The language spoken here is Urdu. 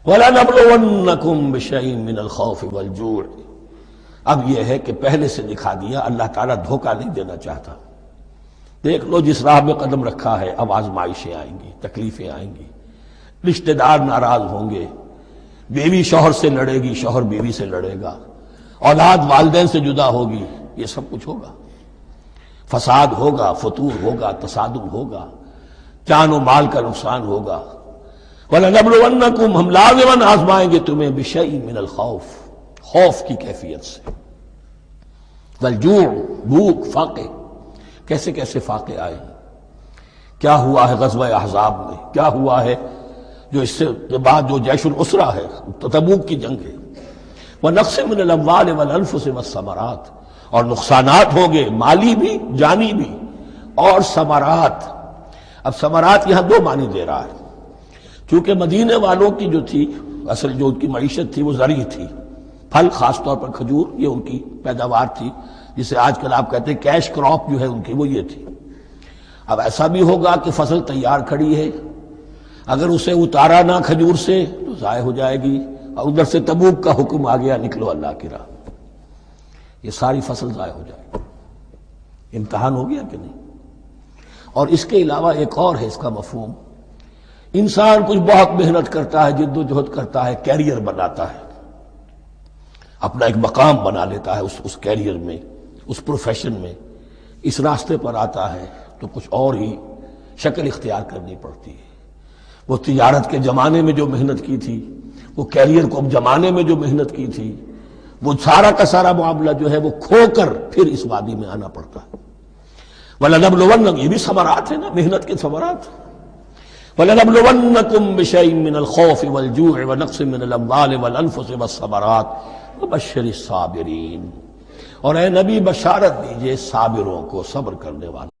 وَلَنَبْلُوَنَّكُمْ بِشَيْءٍ مِّنَ الْخَوْفِ وَالْجُوعِ۔ اب یہ ہے کہ پہلے سے دکھا دیا، اللہ تعالیٰ دھوکہ نہیں دینا چاہتا۔ دیکھ لو جس راہ میں قدم رکھا ہے، اب آزمائشیں آئیں گی، تکلیفیں آئیں گی، رشتہ دار ناراض ہوں گے، بیوی شوہر سے لڑے گی، شوہر بیوی سے لڑے گا، اولاد والدین سے جدا ہوگی، یہ سب کچھ ہوگا، فساد ہوگا، فتور ہوگا، تصادم ہوگا، جان و مال کا نقصان ہوگا۔ وَلَنَبْلُوَنَّكُمْ، ہم لازماً آزمائیں گے تمہیں، بِشَيْءٍ مِّنَ الْخَوْفِ، خوف کی کیفیت سے، وَالْجُوعِ، بھوک، فاقے، کیسے کیسے فاقے آئے، کیا ہوا ہے غزوہ احزاب میں، کیا ہوا ہے جو اس سے بعد جو جیش العسرہ ہے، تبوک کی جنگ ہے، وَنَقْصٍ مِّنَ الْأَمْوَالِ وَالْأَنفُسِ وَالثَّمَرَاتِ، اور نقصانات ہوں گے، مالی بھی جانی بھی، اور ثمرات۔ اب ثمرات یہاں دو معنی دے رہا ہے، چونکہ مدینے والوں کی جو تھی اصل جو ان کی معیشت تھی وہ زرعی تھی، پھل، خاص طور پر کھجور، یہ ان کی پیداوار تھی، جسے آج کل آپ کہتے ہیں کیش کراپ جو ہے ان کی، وہ یہ تھی۔ اب ایسا بھی ہوگا کہ فصل تیار کھڑی ہے، اگر اسے اتارا نہ کھجور سے تو ضائع ہو جائے گی، اور ادھر سے تبوک کا حکم آ گیا، نکلو اللہ کی راہ، یہ ساری فصل ضائع ہو جائے گی۔ امتحان ہو گیا کہ نہیں؟ اور اس کے علاوہ ایک اور ہے اس کا مفہوم، انسان کچھ بہت محنت کرتا ہے، جد و جہد کرتا ہے، کیریئر بناتا ہے، اپنا ایک مقام بنا لیتا ہے اس کیریئر میں، اس پروفیشن میں، اس راستے پر آتا ہے تو کچھ اور ہی شکل اختیار کرنی پڑتی ہے۔ وہ تجارت کے زمانے میں جو محنت کی تھی، وہ کیریئر کو جمانے میں جو محنت کی تھی، وہ سارا کا سارا معاملہ جو ہے وہ کھو کر پھر اس وادی میں آنا پڑتا ہے۔ وَلَنَبْلُوَنَّكُمْ، یہ بھی ثمرات ہیں نا، محنت کے ثمرات۔ وَلَنَبْلُوَنَّكُمْ بِشَيْءٍ مِّنَ الْخَوْفِ وَالْجُوعِ وَنَقْصٍ مِّنَ الْأَمْوَالِ وَالْأَنفُسِ وَالثَّمَرَاتِ وَبَشِّرِ الصَّابِرِينَ، اور اے نبی بشارت دیجئے صابروں کو، صبر کرنے والوں